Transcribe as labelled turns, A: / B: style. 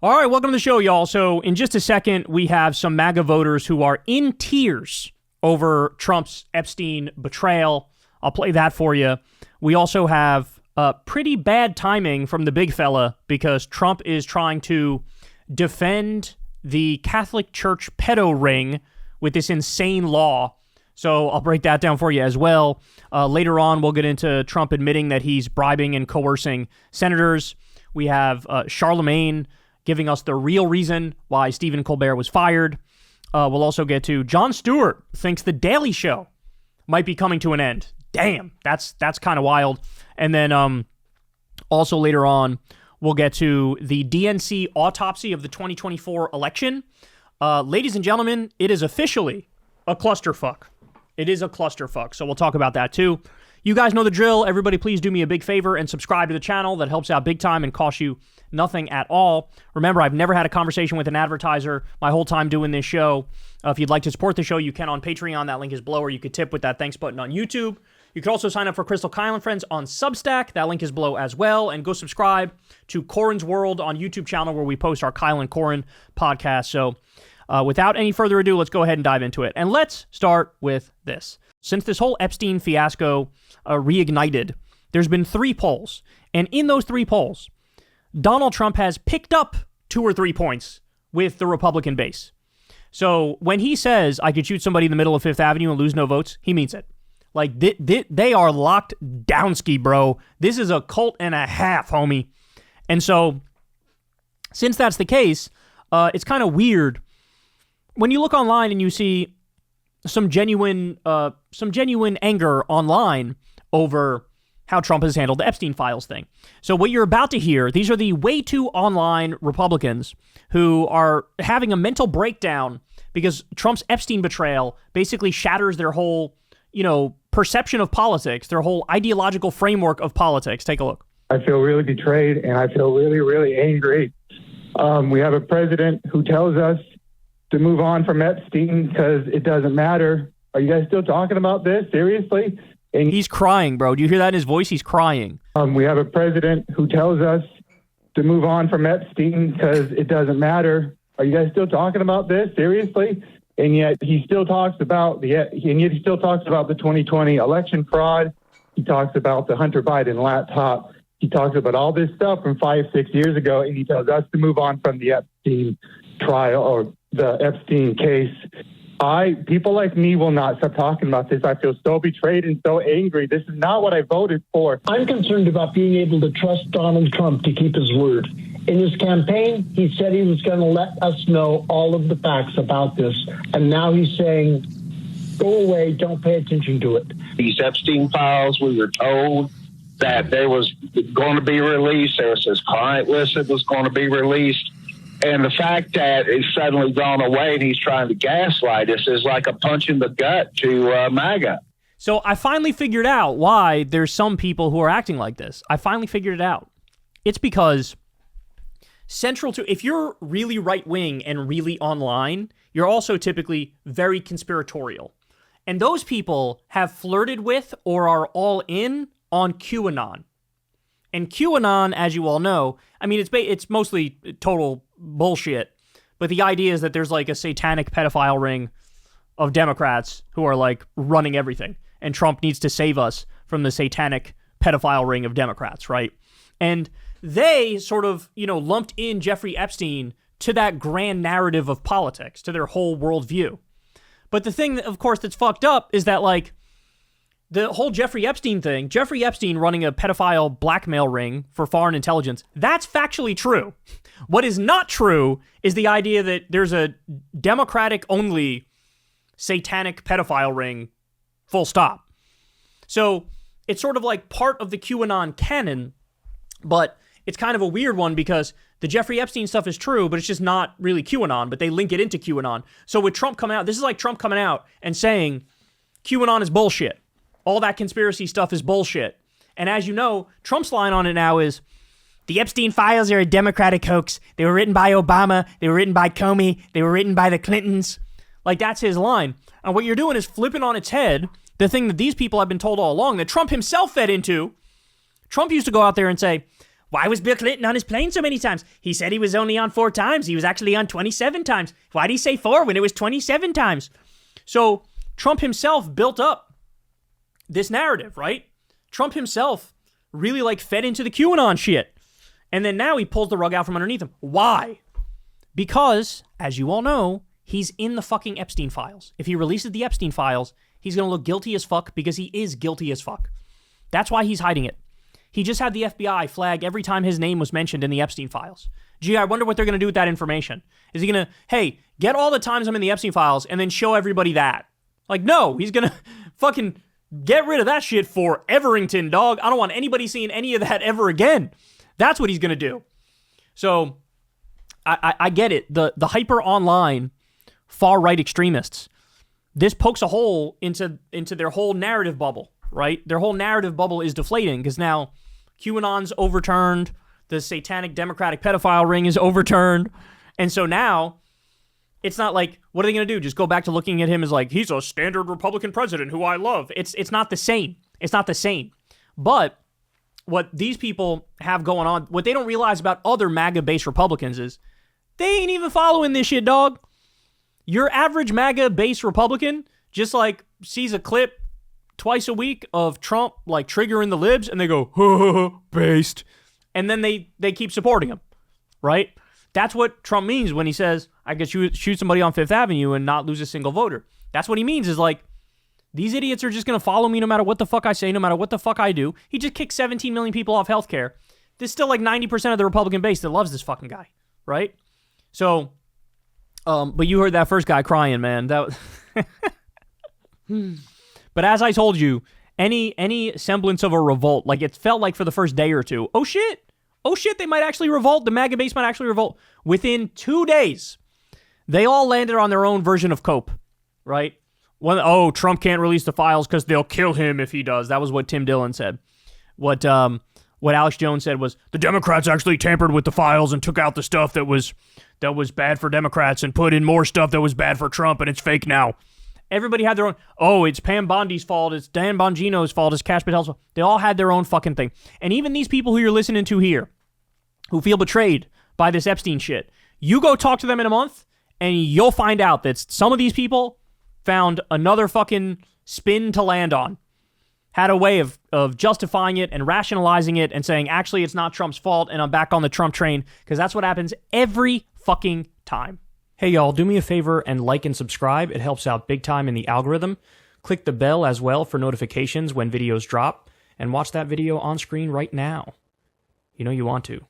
A: All right, welcome to the show, y'all. So in just a second, we have some MAGA voters who are in tears over Trump's Epstein betrayal. I'll play that for you. We also have pretty bad timing from the big fella because Trump is trying to defend the Catholic Church pedo ring with this insane law. So I'll break that down for you as well. Later on, we'll get into Trump admitting that he's bribing and coercing senators. We have Charlemagne giving us the real reason why Stephen Colbert was fired. We'll also get to Jon Stewart thinks The Daily Show might be coming to an end. Damn, that's kind of wild. And then also later on, we'll get to the DNC autopsy of the 2024 election. Ladies and gentlemen, it is officially a clusterfuck. It is a clusterfuck, so we'll talk about that too. You guys know the drill. Everybody please do me a big favor and subscribe to the channel. That helps out big time and costs you nothing at all. Remember, I've never had a conversation with an advertiser my whole time doing this show. If you'd like to support the show, you can on Patreon. That link is below, or you could tip with that thanks button on YouTube. You can also sign up for Crystal Kyle and Friends on Substack. That link is below as well. And go subscribe to Corin's World on YouTube channel where we post our Kyle and Corin podcast. So without any further ado, let's go ahead and dive into it. And let's start with this. Since this whole Epstein fiasco reignited, there's been 3 polls. And in those 3 polls, Donald Trump has picked up 2 or 3 points with the Republican base. So when he says, I could shoot somebody in the middle of Fifth Avenue and lose no votes, he means it. Like, they are locked down ski, bro. This is a cult and a half, homie. And so, since that's the case, it's kind of weird when you look online and you see some genuine anger online over how Trump has handled the Epstein files thing. So what you're about to hear, these are the way too online Republicans who are having a mental breakdown because Trump's Epstein betrayal basically shatters their whole, perception of politics, their whole ideological framework of politics. Take a look.
B: I feel really betrayed and I feel really, really angry. We have a president who tells us to move on from Epstein because it doesn't matter. Are you guys still talking about this? Seriously? And
A: he's crying, bro. Do you hear that in his voice? He's crying.
B: We have a president who tells us to move on from Epstein because it doesn't matter. Are you guys still talking about this? Seriously? And yet he still talks about the 2020 election fraud. He talks about the Hunter Biden laptop. He talks about all this stuff from 5-6 years ago, and he tells us to move on from the Epstein trial or the Epstein case. People like me will not stop talking about this. I feel so betrayed and so angry. This is not what I voted for.
C: I'm concerned about being able to trust Donald Trump to keep his word. In his campaign, he said he was going to let us know all of the facts about this. And now he's saying, go away, don't pay attention to it.
D: These Epstein files, we were told that they was going to be released. There was this client list that was going to be released. And the fact that it's suddenly gone away and he's trying to gaslight us is like a punch in the gut to MAGA.
A: So I finally figured out why there's some people who are acting like this. I finally figured it out. It's because central to, if you're really right-wing and really online, you're also typically very conspiratorial. And those people have flirted with or are all in on QAnon. And QAnon, as you all know, I mean, it's mostly total bullshit, but the idea is that there's like a satanic pedophile ring of Democrats who are like running everything, and Trump needs to save us from the satanic pedophile ring of Democrats, right? And they sort of, lumped in Jeffrey Epstein to that grand narrative of politics, to their whole worldview. But the thing, of course, that's fucked up is that, like, the whole Jeffrey Epstein thing, Jeffrey Epstein running a pedophile blackmail ring for foreign intelligence, that's factually true. What is not true is the idea that there's a Democratic-only satanic pedophile ring, full stop. So it's sort of like part of the QAnon canon, but it's kind of a weird one because the Jeffrey Epstein stuff is true, but it's just not really QAnon, but they link it into QAnon. So with Trump coming out, this is like Trump coming out and saying QAnon is bullshit. All that conspiracy stuff is bullshit. And as you know, Trump's line on it now is, the Epstein files are a Democratic hoax. They were written by Obama. They were written by Comey. They were written by the Clintons. Like, that's his line. And what you're doing is flipping on its head the thing that these people have been told all along, that Trump himself fed into. Trump used to go out there and say, Why was Bill Clinton on his plane so many times? He said he was only on 4 times. He was actually on 27 times. Why did he say 4 when it was 27 times? So Trump himself built up this narrative, right? Trump himself really like fed into the QAnon shit. And then now he pulls the rug out from underneath him. Why? Because, as you all know, he's in the fucking Epstein files. If he releases the Epstein files, he's going to look guilty as fuck because he is guilty as fuck. That's why he's hiding it. He just had the FBI flag every time his name was mentioned in the Epstein files. Gee, I wonder what they're going to do with that information. Is he going to, hey, get all the times I'm in the Epstein files and then show everybody that? Like, no, he's going to fucking get rid of that shit for Everington, dog. I don't want anybody seeing any of that ever again. That's what he's going to do. So, I get it. The hyper online far-right extremists, this pokes a hole into their whole narrative bubble, right? Their whole narrative bubble is deflating because now QAnon's overturned, the satanic democratic pedophile ring is overturned, and so now it's not like, what are they going to do? Just go back to looking at him as like, he's a standard Republican president who I love. It's not the same. It's not the same. But what these people have going on, what they don't realize about other MAGA-based Republicans is they ain't even following this shit, dog. Your average MAGA-based Republican just like sees a clip twice a week of Trump like triggering the libs and they go, based. And then they keep supporting him, right? That's what Trump means when he says, I could shoot somebody on Fifth Avenue and not lose a single voter. That's what he means is like, these idiots are just going to follow me no matter what the fuck I say, no matter what the fuck I do. He just kicked 17 million people off healthcare. There's still like 90% of the Republican base that loves this fucking guy, right? So, but you heard that first guy crying, man. That But as I told you, any semblance of a revolt, like it felt like for the first day or two, oh shit, they might actually revolt. The MAGA base might actually revolt. Within 2 days, they all landed on their own version of cope, right? Trump can't release the files because they'll kill him if he does. That was what Tim Dillon said. What Alex Jones said was, the Democrats actually tampered with the files and took out the stuff that was bad for Democrats and put in more stuff that was bad for Trump, and it's fake now. Everybody had their own, it's Pam Bondi's fault, it's Dan Bongino's fault, it's Cash Patel's fault. They all had their own fucking thing. And even these people who you're listening to here, who feel betrayed by this Epstein shit, you go talk to them in a month, and you'll find out that some of these people found another fucking spin to land on. Had a way of justifying it and rationalizing it and saying, actually, it's not Trump's fault and I'm back on the Trump train, because that's what happens every fucking time. Hey, y'all, do me a favor and like and subscribe. It helps out big time in the algorithm. Click the bell as well for notifications when videos drop, and watch that video on screen right now. You know you want to.